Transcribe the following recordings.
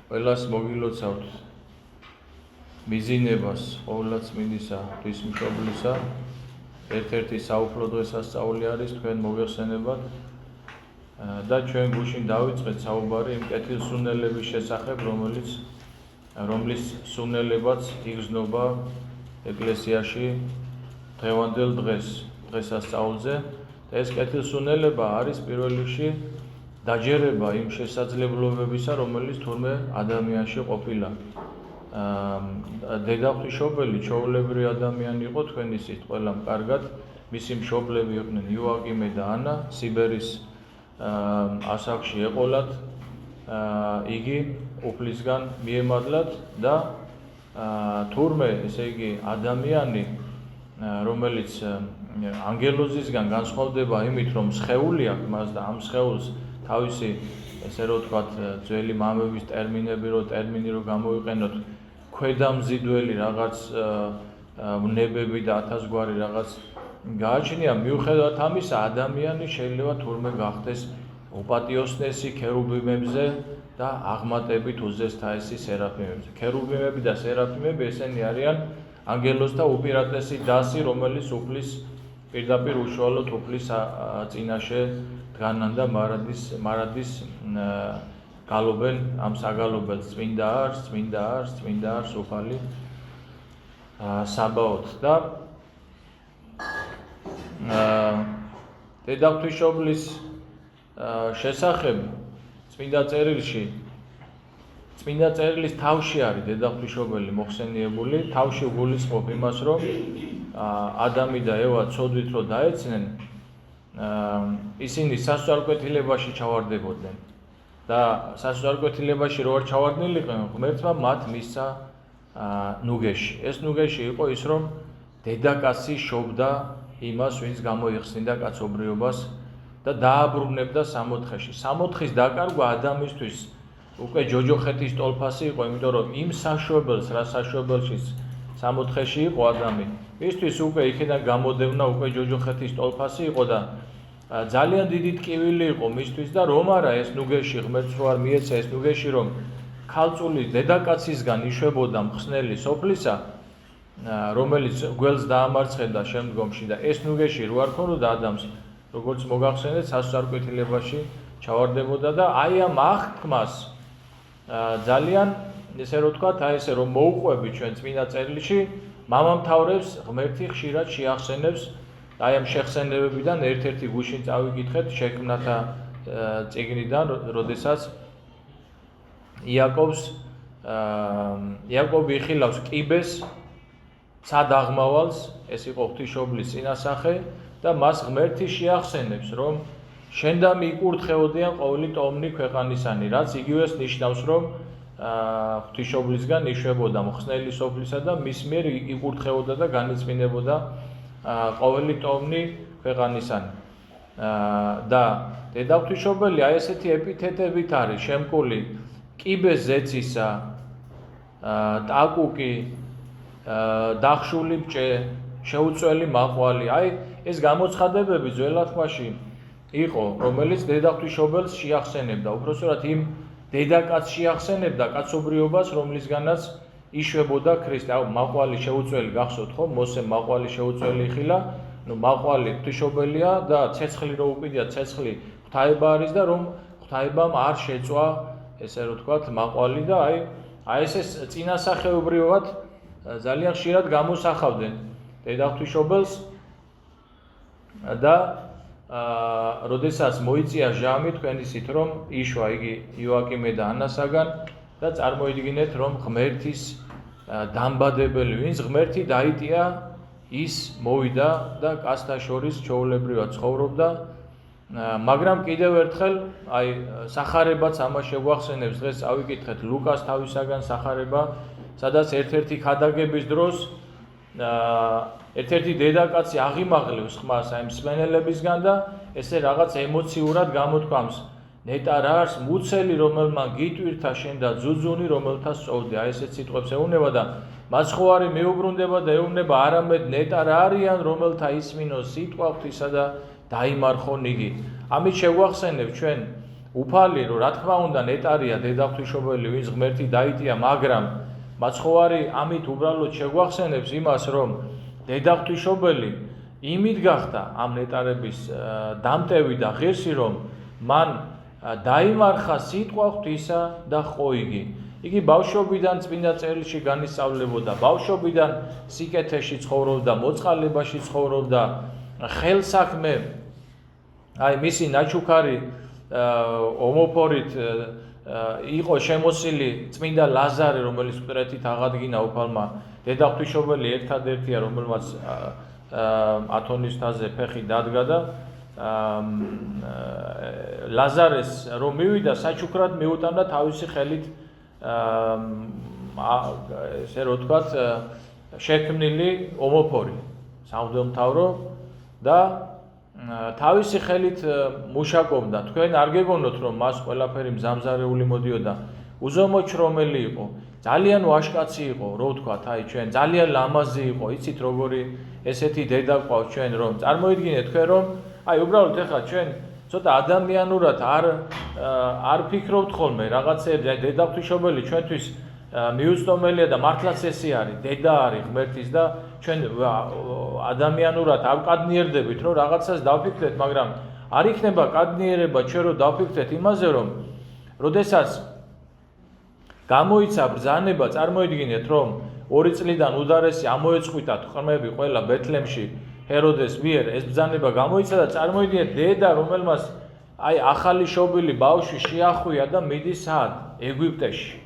ყველას მოგილოცავთ მიზინებას ყოვლადწმინდისა ღვთისმშობლისა ერთ-ერთი საუფლო დღესასწაული არის თქვენ მოგეხსენებათ და ჩვენ გუშინ დავიწყეთ საუბარი იმ კეთილსუნელების შესახებ, რომლის სუნელებაც იგრძნობა ეკლესიაში დღევანდელ დღესასწაულზე და ეს კეთილსუნელება არის პირველ რიგში დაჯერება იმ შესაძლებლობებისა, რომელიც თურმე ადამიანში ყოფილა. დედა ღვთისმშობელი ჩვეულებრივი ადამიანი იყო თქვენ იცით ყველამ კარგად, მისი მშობლები იყვნენ იოაკიმე და ანა, სიბერის ასაკში ეყოლათ, იგი უფლისგან მიემადლათ და თურმე, ესე იგი, ადამიანი, რომელიც ანგელოზისგან განსხვავდება იმით, რომ სხეული აქვს მას და ამ სხეულს თავისი, ესე რომ ვთქვათ, ძველი მამების ტერმინი რო გამოვიყენოთ, ქვედამზიდველი რაღაც ვნებები და ათასგვარი რაღაც გააჩნია, მიუხედავად ამისა, ადამიანი შეიძლება თურმე გახდეს უპატიოსნესი ქერუბიმებზე და აღმატებით უზესთაესი სერაფიმებზე. ქერუბიმები და სერაფიმები ესენი არიან ანგელოზთა უპირატესი დასი, რომელიც უფლის პირდაპირ უშუალოდ უფლის წინაშე დგანან და მარადის გალობენ ამ საგალობელს წმინდა არს უფალი საბაოთ და დედა ღვთისმშობლის შესახებ წმინდა წერილის თავში არის დედა ღვთისმშობელი მოხსენიებული, თავში გულისხმობ იმას, რომ ადამი და ევა ცოდვით რომ დაეცნენ, ისინი სასწორკვეთილებაში ჩავარდებოდნენ და სასწორკვეთილებაში რო არ ჩავარდნილიყვნენ, ღმერთმა მათ მისცა ნუგეში. ეს ნუგეში იყო ის, რომ დედაკაცი შობდა იმას, ვინც გამოიხსნიდა კაცობრიობას და დააბრუნებდა სამოთხეში. სამოთხის დაკარგვა ადამიანისთვის უკვე ჯოჯოხეთის ტოლფასი იყო, იმიტომ რომ იმ საშვებელს, რა საშვებელშიც სამოთხეში იყო ადამი, მისთვის უკვე იქიდან გამოდევნა უკვე ჯოჯოხეთის ტოლფასი იყო და ძალიან დიდი ტკივილი იყო მისთვის და რომ არა ეს ნუგეში, ღმერთს რო არ მიეცა ეს ნუგეში, რომ ქალწული დედაკაცისგან იშვებოდა მხსნელი სოფლისა, რომელიც გველს დაამარცხებდა შემდგომში და ეს ნუგეში რო არ ქონოდა ადამიანს, როგორც მოგახსენეთ, სასწორკვეთილებაში ჩავარდებოდა და აი ამ აღთქმას ძალიან, ესე რომ ვთქვათ, აი ესე რომ მოუყვებით ჩვენ წმინდა წერილში, მამამთავრებს ღმერთი ხშირად შეახსენებს აი ამ შეხსენებებიდან ერთ-ერთი გუშინ წავიკითხეთ შექმნათა წიგნიდან, როდესაც იაკობი იხილავს კიბეს ცად აღმავალს, ეს იყო ღვთისმშობლის წინასახე და მას ღმერთი შეახსენებს, რომ შენ და მიკურთხეოდიან ყოველი ტომნი ქვეყანისანი, რაც იგივეს ნიშნავს, რომ ღვთისმშობლისგან იშვებოდა მხსნელი სოფლისა და მის მიერ იკურთხეოდა და განეწმინებოდა ყოველი ტომნი ქვეყანისანი. და დედა ღვთისმშობელი აი ესეთი ეპითეტებით არის შემკული: კიბეს ზეცისა, ტაკუკი, დახშული ბჭე, შეუწველი მაყვალი. აი ეს გამოცხადებები ძველ თქმაში იყო, რომელიც დედა ღვთისმშობელს შეახსენებდა, უпростоრად იმ დედაკაცს შეახსენებდა კაცობრიობას, რომლისგანაც იშვებოდა ქრისტე. აუ მაყვალი შეუწველი გახსოვთ ხო? მოსემ მაყვალი შეუწველი იხილა, მაყვალი ღვთისმშობელია და ცეცხლი რო უყიდია, ცეცხლი ღვთაება არის და რომ ღვთაებამ არ შეწვა, ესე რომ ვთქვათ, მაყვალი და აი ეს წინასახეობრივად ძალიან ხშირად გამოსახავდნენ დედა ღვთისმშობელს და როდესაც მოიწია ჟამი, თქვენ იცით, რომ იშვა იგი იოაკიმე და ანასაგან და წარმოიდგინეთ, რომ ღმერთის დამბადებელი, ვინც ღმერთი დაიტია, ის მოვიდა და კაცთა შორის ჩვეულებრივად ცხოვრობდა, მაგრამ კიდევ ერთხელ, აი სახარებაც ამას შეგვახსენებს, დღეს წავიკითხეთ ლუკას თავისაგან სახარება, სადაც ერთ-ერთი ქადაგების დროს ერთ-ერთი დედაკაცი აღიმაღლებს ხმას აი მსმენელებისგან და ესე რაღაც ემოციურად გამოთქვამს: ნეტარ არს მუცელი, რომელმა გიტვირთა შენ და ძუძუნი, რომელთა სწოვდი. აი ესეთ სიტყვებს ეუბნება და მას ხო არ მეუბრუნდება და ეუბნება, არამედ ნეტარ არიან, რომელთა ისმინოს სიტყვა ღვთისა და დაიმარხონ იგი. ამით შეგვახსენებ ჩვენ უფალი რომ რა თქმა უნდა ნეტარია დედაღვთისმშობელი ვინც ღმერთი დაიტია მაგრამ მაცხოვარი ამით უბრალოდ შეგვახსენებს იმას რომ დედაღვთისმშობელი იმით გახდა ამ ნეტარების დამტევი და ღირსი რომ მან დაიმარხა სიტყვა ღვთისა და ყოიგი იგი ბავშვობიდან წმინდა წერილში განისწავლებოდა ბავშვობიდან სიკეთეში ცხოვრობდა მოწყალებაში ცხოვრობდა ხელსაქმე აი მისი ნაჩუქარი ომოფორით იყო შემოსილი წმინდა ლაზარე რომელიც მკვეთრით აღადგინა უფალმა დედაღვთისმშობელი ერთადერთია რომელმაც ათონის თაზე ფეხი დადგა და ლაზარეს რომ მივიდა საჩუქრად მიუტანდა თავისი ხელით ესე რომ ვთქვათ შექმნილი ომოფორი სამღვდელმთავრო და თავისი ხელით მუშაკობდა თქვენ არ გეგონოთ რომ მას ყველაფერი მზამზარეული მოდიოდა უზომოჩრომელი იყო ძალიან ვაჟკაცი იყო რო ვთქვათ აი ჩვენ ძალიან ლამაზი იყო იცით როგორი ესეთი დედა ყავს ჩვენ რომ წარმოიდგინეთ თქვენ რომ აი უბრალოდ ეხლა ჩვენ ცოტა ადამიანურად არ ფიქრობთ ხოლმე რაღაცეებზე დედაღვთისმშობელი ჩვენთვის მიუწვდომელია და მართლაც ესე არის დედა არის ღმერთის და ჩვენ ადამიანურად არ ვკადნიერდებით რომ რაღაცას დავფიქრდეთ მაგრამ არ იქნება კადნიერება ჩვენ რომ დავფიქრდეთ იმაზე რომ როდესაც გამოიცა ბრძანება წარმოიდგინეთ რომ 2 წლიდან უდარესი ამოეწყვიტათ ხმები ყველა ბეთლემში ჰეროდეს მიერ ეს ბრძანება გამოიცა და წარმოიდგინეთ დედა რომელმაც აი ახალი შობილი ბავშვი შეახვია და მიდის სად ეგვიპტეში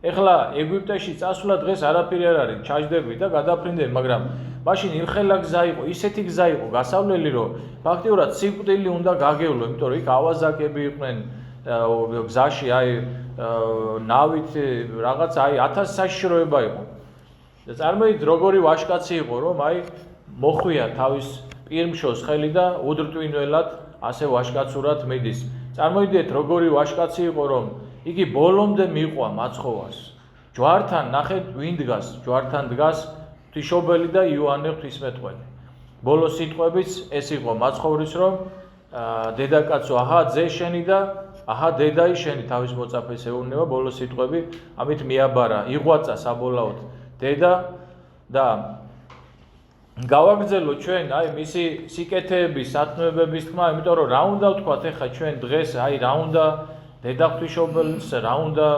ეხლა ეგვიპტეში წასვლა დღეს არაფერი არ არის ჩაჯდები და გადაფრინდები მაგრამ მაშინ ილხელა გზა იყო ისეთი გზა იყო გასავლელი რომ ფაქტიურად სიკვდილი უნდა გაგევლო იმიტომ რომ იქ ავაზაკები იყვნენ გზაში აი ნავით რაღაც აი 1000 საშიშროება იყო და წარმოიდგინეთ როგორი ვაჟკაცი იყო რომ აი მოხვია თავის პირმშოს ხელი და უდრტვინველად ასე ვაჟკაცურად მიდის წარმოიდგინეთ როგორი ვაჟკაცი იყო რომ იგი ბოლომდე მიყვა მაცხოვას ჯვართან ნახეთ ვინ დგას ჯვართან დგას ღვთისმშობელი და იოანე ღვთისმეტყველი ბოლო სიტყვებიც ეს იყო მაცხოვრის რომ დედაკაცო აჰა ძე შენი და აჰა დედაი შენი თავის მოწაფეს ეუბნება ბოლო სიტყვები ამით მიაბარა იღვაწა საბოლოოდ დედა და გავაგრძელო ჩვენ აი მისი სიკეთეების სათნოებების თქმა იმიტომ რომ რა უნდა ვთქვათ ეხლა ჩვენ დღეს აი რა უნდა დედაღვთისმშობელს რა უნდა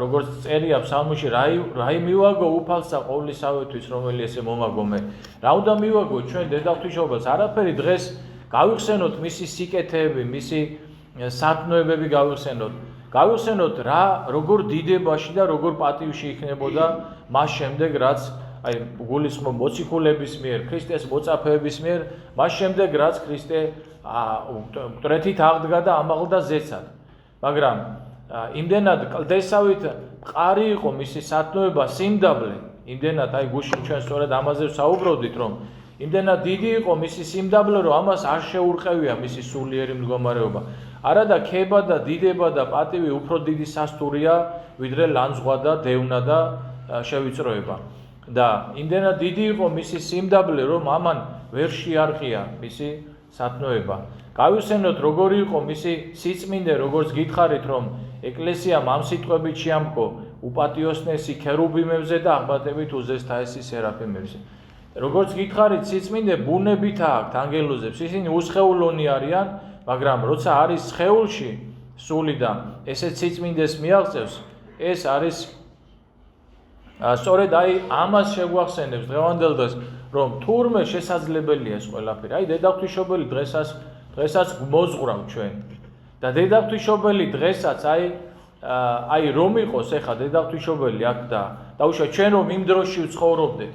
როგორც წერია ფსალმში რა მივაგო უფალსა ყოვლისავეთვის რომელი ესე მომაგო მე რა უნდა მივაგო ჩვენ დედაღვთისმშობელს არაფერი დღეს გავიხსენოთ მისი სიკეთეები მისი სათნოებები გავიხსენოთ რა როგორ დიდებაში და როგორ პატივში იქნებოდა მას შემდეგ რაც აი გულისხმობ მოციქულების მიერ ქრისტეს მოწაფეების მიერ მას შემდეგ რაც ქრისტე მკვეთრით აღდგა და ამაღლდა ზეცად მაგრამ იმდენად კლდესავით მყარი იყო მისი სათნოება სიმდაბლე იმდენად აი გუშინ ჩვენ სწორედ ამაზე ვსაუბრობდით რომ იმდენად დიდი იყო მისი სიმდაბლე რომ ამას არ შეურყევია მისი სულიერი მდგომარეობა არადა ქება და დიდება და პატივი უფრო დიდი სასტურია ვიდრე ლანძღვა და დევნა და შევიწროება და იმდენად დიდი იყო მისი სიმდაბლე რომ ამან ვერ შეარყია მისი სათნოება გავიხსენოთ როგორი იყო მისი სიწმინდე როგორც გითხარით რომ ეკლესიამ ამ სიტყვებით შეამკო უპატიოსნესი ქერუბიმებზე და აღმატებით უზესთაესი სერაფიმებზე როგორც გითხარით სიწმინდე ბუნებით აქვთ ანგელოზებს ისინი უსხეულონი არიან მაგრამ როცა არის სხეულში სულიდან ესეც სიწმინდეს მიაღწევს ეს არის სწორედ აი ამას შეგვახსენებს დღევანდელ დღეს რომ თურმე შესაძლებელია ეს ყველაფერი აი დედაღვთისმშობელი დღესაც მოზღვრავ ჩვენ და დედაღვთისმშობელი დღესაც აი რომ იყოს ეხა დედაღვთისმშობელი აქ და უშუალოდ ჩვენ რომ იმ დროში ვცხოვრობდეთ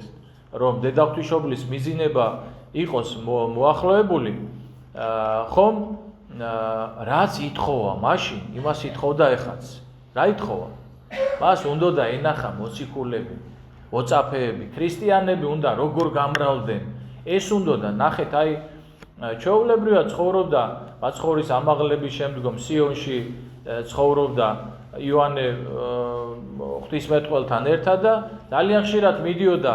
რომ დედაღვთისმშობლის მიზინება იყოს მოახლოებული ხომ რაც ითხოვა მაშინ იმას ითხოვდა ეხაც რა ითხოვა მას უნდა ენახა მოციქულები მოწაფეები ქრისტიანები უნდა როგორ გამრავლდნენ ეს უნდა ნახეთ აი ჩვეულებრივად ცხოვრობდა მაცხოვრის ამაღლების შემდგომ სიონში ცხოვრობდა იოანე ღვთისმეტყველთან ერთად და ძალიან ხშირად მიდიოდა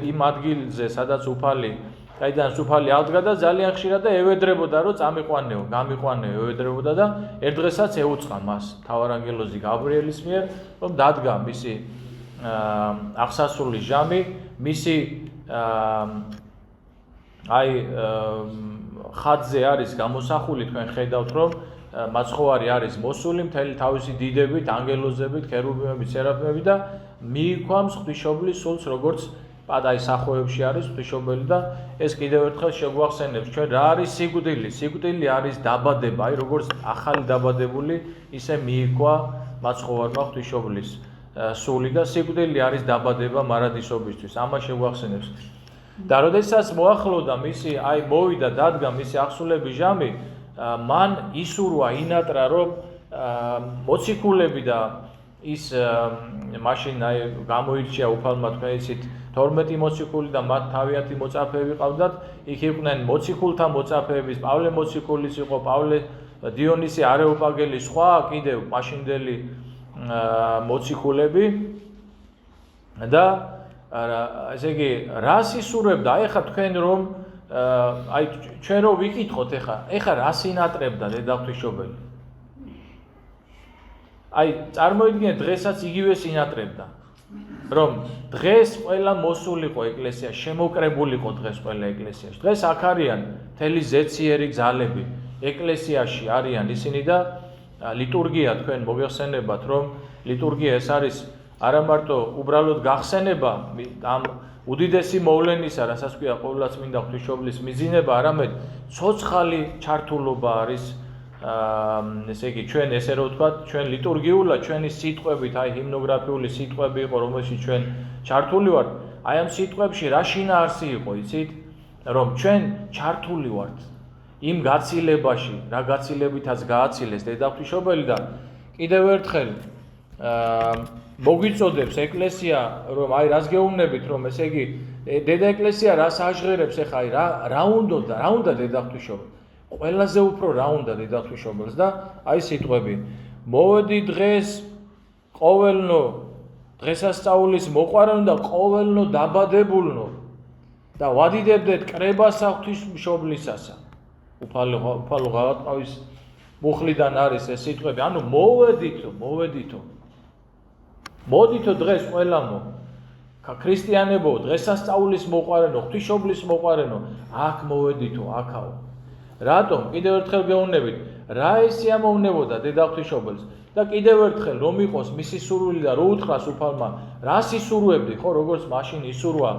იმ ადგილზე სადაც უფალი გაიდან სუფალი აღდგა და ძალიან ხშირად და ევედრებოდა რომ წამიყვანეო, გამიყვანეო, ევედრებოდა და ერთ დღესაც ეუწყა მას თავარანგელოზი გაბრიელის მიერ, რომ დადგა მისი აღსასრულის ჟამი, მისი ხატზე არის გამოსახული, თქვენ ხედავთ რომ მაცხოვარი არის მოსული მთელი თავისი დიდებით, ანგელოზებით, ქერუბიმებით, სერაფიმებით და მიიქვამს ღვთისმშობლის სულს, როგორც პადაი სახოებში არის ღვთისმშობელი და ეს კიდევ ერთხელ შეგვახსენებს ჩვენ რა არის სიკვდილი. სიკვდილი არის დაბადება, როგორც ახალი დაბადებული, ისე მიიქვა მაცხოვარმა ღვთისმშობლის სული და სიკვდილი არის დაბადება მარადისობისთვის. ამას შეგვახსენებს. და როდესაც მოახლოვდა მისი, მოვიდა დადგა მისი აღსულების ჟამი, მან ისურვა, ინატრა, რომ მოციქულები და ის მაშინ გამოირჩია უფალმა თქვენ იცით 12 მოციქული და მათ თავიანთი მოწაფეები ყავდათ, იქ იყვნენ მოციქულთა მოწაფეების, პავლე მოციქულის იყო, პავლე დიონისი არეოპაგელი, სხვა კიდევ მაშინდელი მოციქულები და ესე იგი რას ისურვებდა? ეხლა თქვენ რომ ჩვენ რომ ვიკითხოთ ეხლა რას ინატრებდა დედა ღვთისმშობელი? წარმოიდგინეთ დღესაც იგივეს ინატრებდა, რომ დღეს ყველა მოსულიყო ეკლესია, შემოკრებულიყო დღეს ყველა ეკლესიაში. დღეს აქ არიან მთელი ზეციერი ძალები, ეკლესიაში არიან ისინი და ლიტურგია თქვენ მოგეხსენებათ, რომ ლიტურგია ეს არის არა მარტო უბრალოდ გახსენება ამ უდიდესი მოვლენისა, რასაც ქვია ყოვლადწმინდა ღვთისმშობლის მიზინება, არამედ ცოცხალი ჩართულობა არის, ესე იგი ჩვენ ესე რომ ვთქვათ, ჩვენ ლიტურგიულად ჩვენი სიტყვებით, ჰიმნოგრაფიული სიტყვები იყო, რომელშიც ჩვენ ჩართული ვართ, ამ სიტყვებში რა შინაარსი იყო, იცით, რომ ჩვენ ჩართული ვართ იმ გაცილებაში, რა გაცილებითაც გააცილეს დედა ღვთისმშობელი და კიდევ ერთხელ მოგვიწოდებს ეკლესია, რომ რას გეუბნებით, რომ ესე იგი დედა ეკლესია რას აჟღერებს ეხლა რა უნდა დედა ღვთისმშობელი? ყველაზე უფრო რა უნდა დედა ღვთისმშობელს და სიტყვები. მოვედი დღეს ყოველნო დღესასწაულის მოყვარენო და ყოველნო დაბადებულნო და ვადიდებდეთ კრებასა ღვთისმშობლისასა. უფალო ღალატყავის მუხლიდან არის ეს სიტყვები. ანუ მოდითო დღეს ყველამო ქრისტიანებო დღესასწაულის მოყვარენო, ღვთისმშობლის მოყვარენო, აქ მოვედითო, აქაო. რატომ? კიდევ ერთხელ გეუბნებით, რა ესე ამოვნებოდა დედა ღვთისმშობელს და კიდევ ერთხელ რომ იყოს მისი სურვილი და რო უთხრას უფალმა, რას ისურვებდი, ხო, როგორც მაშინ ისურვა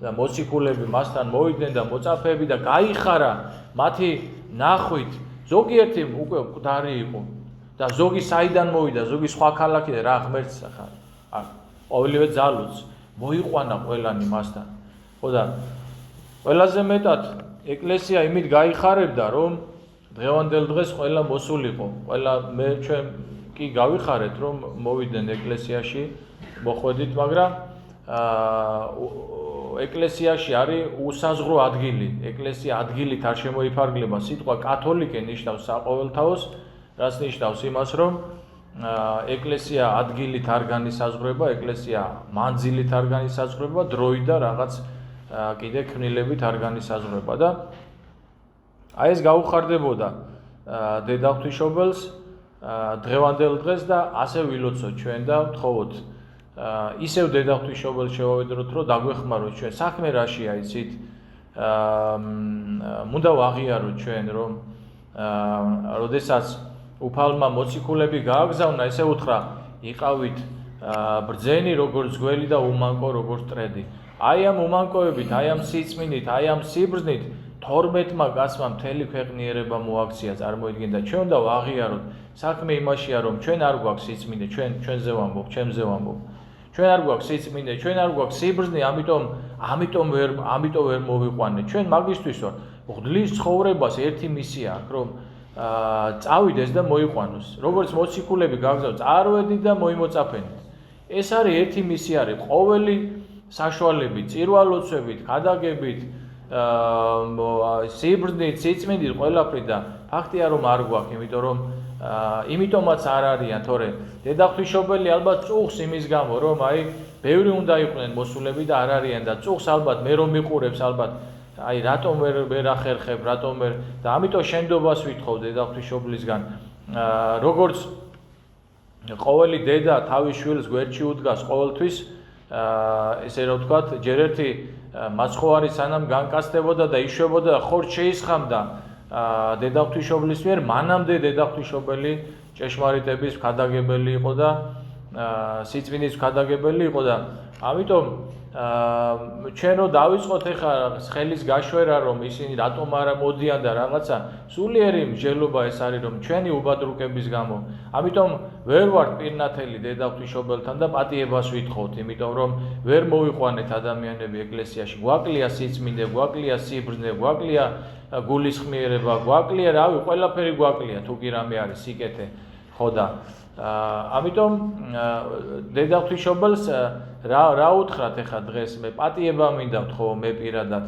და მოციქულები მასთან მოვიდნენ და მოწაფეები და გაიხარა მათი ნახვით. ზოგიერთი უკვე მკვდარი იყო და ზოგი საიდან მოვიდა, ზოგი სხვა ქალაქიდან რა ღმერთს ახლა ყოველივე ძალუც მოიყვანა ყველანი მასთან. ხო და ყველაზე მეტად ეკლესია იმით გაიხარებდა, რომ დღევანდელ დღეს ყველა მოსულიყო, ჩვენ კი გავიხარეთ, რომ მოვიდნენ ეკლესიაში, მოხვედით, მაგრამ ეკლესიაში არის უსაზღრო ადგილი. ეკლესია ადგილით არ შემოიფარგლება. სიტყვა კათოლიკე ნიშნავს საყოველთაოს, რაც ნიშნავს იმას, რომ ეკლესია ადგილით არ განისაზღვრება, ეკლესია მანძილით არ განისაზღვრება, დროით და რაღაც კიდე ქმნილებით არ განისაზღვრება და ეს გაუხარდებოდა დედა ღვთისმშობელს დღევანდელ დღეს და ასე ვილოცოთ ჩვენ და ვთხოვოთ ისევ დედა ღვთისმშობელს შევავედროთ, რომ დაგვეხმაროთ ჩვენ საქმე რაშია, იცით, უნდა ვაღიაროთ ჩვენ, რომ როდესაც უფალმა მოციქულები გააგზავნა, ესე უთხრა, იყავით ბრძენი როგორც გველი და უმანკო როგორც ტრედი. ამ უმანკოებით, ამ სიწმინით, ამ სიბრძნით 12-მა კაცმა მთელი ქვეყნიერება მოაქცია, წარმოიდგინეთ და ჩვენ უნდა ვაღიაროთ. საქმე იმაშია, რომ ჩვენ არ გვაქვს სიწმინდე, ჩვენზე ვამბობ, ჩემზე ვამბობ. ჩვენ არ გვაქვს სიწმინდე, ჩვენ არ გვაქვს სიბრძნე, ამიტომ ვერ მოვიყვანეთ. ჩვენ მაგისთვის ვარ. ღვთლის ცხოვრებას ერთი მისია აქვს, რომ წავიდეს და მოიყვანოს. როგორც მოციქულები გაგზავნოთ, წარვედით და მოიმოწაფენით. ეს არის ერთი მისია, არის ყოველი საშუალებით, წირვალოცვებით, ქადაგებით, სიბრძნით, სიწმინდით, ყველაფრით და ფაქტია რომ არ გვაქვს, იმიტომაც არ არიან, თორე დედა ღვთისმშობელი ალბათ წუხს იმის გამო, რომ ბევრი უნდა იყვნენ მოსულები და არ არიან და წუხს ალბათ მე რომ მიყურებს ალბათ აი რატომ ვერ ახერხებ, რატომ ვერ და ამიტომ შენდობას ვითხოვ დედა ღვთისმშობლისგან. როგორც ყოველი დედა თავის შვილს გვერდში უდგას ყოველთვის, ესე რომ ვთქვათ, ჯერ ერთი მაცხოვარი სანამ განკაცდებოდა და იშვებოდა და ხორცს შეისხამდა დედა ღვთისმშობლის მიერ, მანამდე დედა ღვთისმშობელი ჭეშმარიტების მქადაგებელი იყო და სიწმინდის მქადაგებელი იყო და ამიტომ ჩვენ რო დავიწყოთ ეხლა ხელის გაშვერა რომ ისინი რატომ არა მოდიან და რაღაცა სულიერი მსჯელობა ეს არის რომ ჩვენი უბადრუკების გამო ამიტომ ვერ ვართ პირნათელი დედა ღვთისმშობელთან და პატიებას ვითხოვთ იმიტომ რომ ვერ მოვიყვანეთ ადამიანები ეკლესიაში გვაკლია სიწმინდე გვაკლია სიბრძნე გვაკლია გულისხმიერება გვაკლია რავი ყველაფერი გვაკლია თუ კი რამე არის სიკეთე ხო და ამიტომ დედა ღვთისმშობელს რა უთხრათ ეხლა დღეს მე პატიება მინდავთ ხო მე პირადად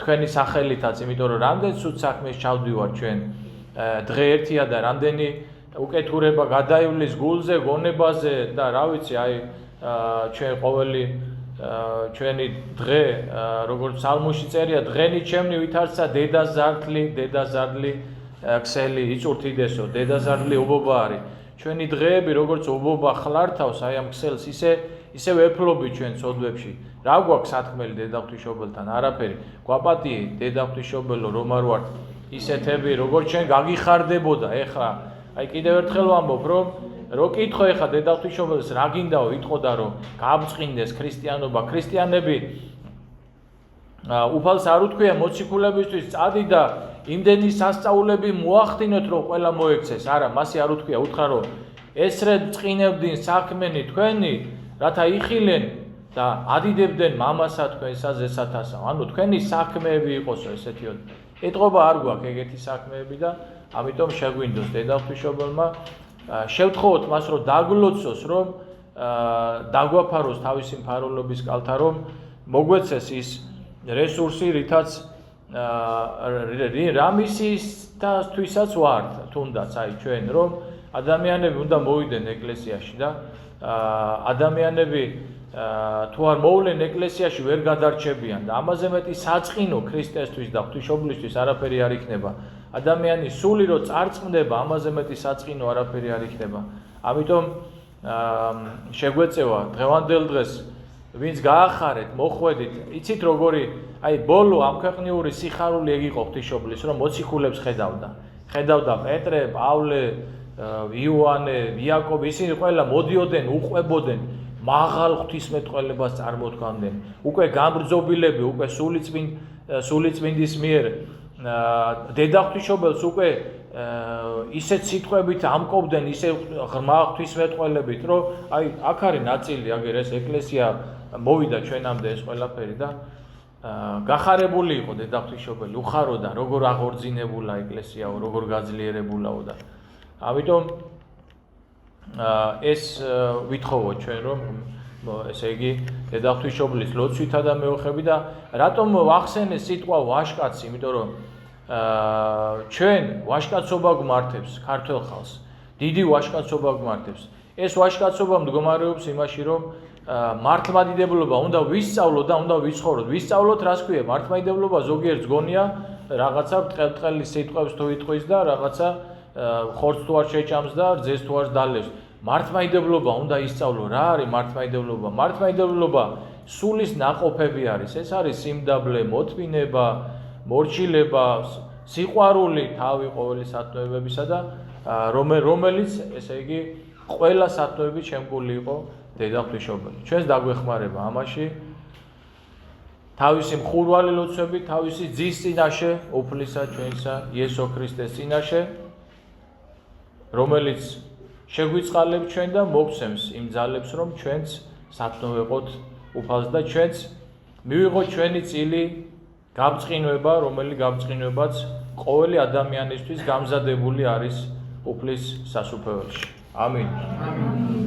თქვენი სახელითაც იმიტომ რომ რამდენ სულ საქმეს ჩავდივარ ჩვენ დღე ერთია და რამდენი უკეთურება გადაივლის გულზე გონებაზე და რა ვიცი აი ჩვენ ყოველი ჩვენი დღე როგორც სალმოში წერია დღენი ჩემნი ვითარცა დედაზარდლი ქსელი იწურთიდესო დედაზარდლი ობობა არის ჩვენი დღეები როგორც ობობა ხლართავს აი ამ ქსელს ისე ვეფლობი ჩვენ სოდვებში რა გვაქვს სათქმელი დედა ღვთისმშობელთან არაფერი გვაპატიე დედა ღვთისმშობელო რომ არ ვართ ისეთები როგორც ჩვენ გაგიხარდებოდა ეხლა აი კიდევ ერთხელ ვამბობ რომ რო კითხო ეხლა დედა ღვთისმშობელს რა გინდაო იტყოდა რომ გააბწყინდეს ქრისტიანობა ქრისტიანები უფალს არ უთქვია მოციქულებისთვის წადი და იმდენი სასწაულები მოახდინოთ რომ ყველა მოექცეს არა მასე არ უთქვია უთხრა რომ ესრე წყინებდნენ საქმენი თქვენი რათა იხილენ და ადიდებდნენ მამასა თქვენსა ზესათასა ანუ თქვენი საქმეები იყოსო ესეთიო ეტყობა არ გვაქვს ეგეთი საქმეები და ამიტომ შეგვინდოს დედა ღვთისმშობელმა შევთხოვოთ მას რომ დაგლოცოს რომ დაგვაფაროს თავისი მფარველობის კალთა რომ მოგვეცეს ის რესურსი რითაც რამისისთვისაც ვართ თუნდაც აი ჩვენ რომ ადამიანები უნდა მოვიდნენ ეკლესიაში და ადამიანები თუ არ მოვლენ ეკლესიაში ვერ გადარჩებიან და ამაზე მეტი საწყინო ქრისტესთვის და ღვთისმშობლისთვის არაფერი არ იქნება ადამიანის სული რო წარწმდება ამაზე მეტი საწყინო არაფერი არ იქნება ამიტომ შეგვეწევა დღევანდელ დღეს ვინც გაახარეთ მოხვედით იცით როგორი აი ბოლო ამ ქვეყნიური სიხარული ეგ იყო ღვთისმშობლის რომ მოციქულებს ხედავდა პეტრე პავლე იოანე იაკობი ისინი ყველა მოდიოდნენ უყვებოდნენ მაღალ ღვთისმეტყველებას წარმოთქვამდნენ უკვე გამბრძობილები უკვე სულიწმინდის მიერ დედა ღვთისმშობელს უკვე ისეთ სიტყვებით ამკობდნენ ისე ღრმა ღვთისმეტყველებით რომ აი აქ არის ნაწილი აგერ ეს ეკლესია მოვიდა ჩვენამდე ეს ყველაფერი და გახარებული იყო დედა ღვთისმშობელი უხაროდა როგორ აღორძინებულა ეკლესიაო როგორ გაძლიერებულაო და ამიტომ ეს ვითხოვოთ ჩვენ რომ ესე იგი დედა ღვთისმშობლის ლოცვითა და მეოხები და რატომ ვახსენე სიტყვა ვაშკაცი იმიტომ რომ ჩვენ ვაშკაცობა გვმართებს ქართველ ხალხს დიდი ვაშკაცობა გვმართებს ეს ვაშკაცობა მდგომარეობს იმაში რომ მართლმადიდებლობა უნდა ვისწავლოთ და უნდა ვიცხოვროთ ვისწავლოთ რას ქვია მართლმადიდებლობა ზოგიერთს გონია რაღაცა ბრტყელი სიტყვებს თუ იტყვის და რაღაცა ხორცს თუ არ შეჭამს და რძეს თუ არ დალევს მართლმადიდებლობა უნდა ისწავლო რა არის მართლმადიდებლობა მართლმადიდებლობა სულის ნაყოფები არის ეს არის სიმდაბლე მოთმინება მორჩილება სიყვარული თავი ყოველი სათნოებებისა და რომელიც ესე იგი ყველა სათნოებით შემკული იყო დედა ღვთისმშობელი ჩვენს დაგვეხმარება ამაში თავისი მხურვალი ლოცვები თავისი ძის წინაშე უფლისა ჩვენსა იესო ქრისტეს წინაშე რომელიც შეგვიწყალებს ჩვენ და მოგცემს იმ ძალებს რომ ჩვენც სათნო ვეყოთ უფალს და ჩვენც მივიღოთ ჩვენი წილი გამწყინვება რომელიც გამწყინვებაც ყოველი ადამიანისთვის გამზადებული არის უფლის სასუფეველში ამინ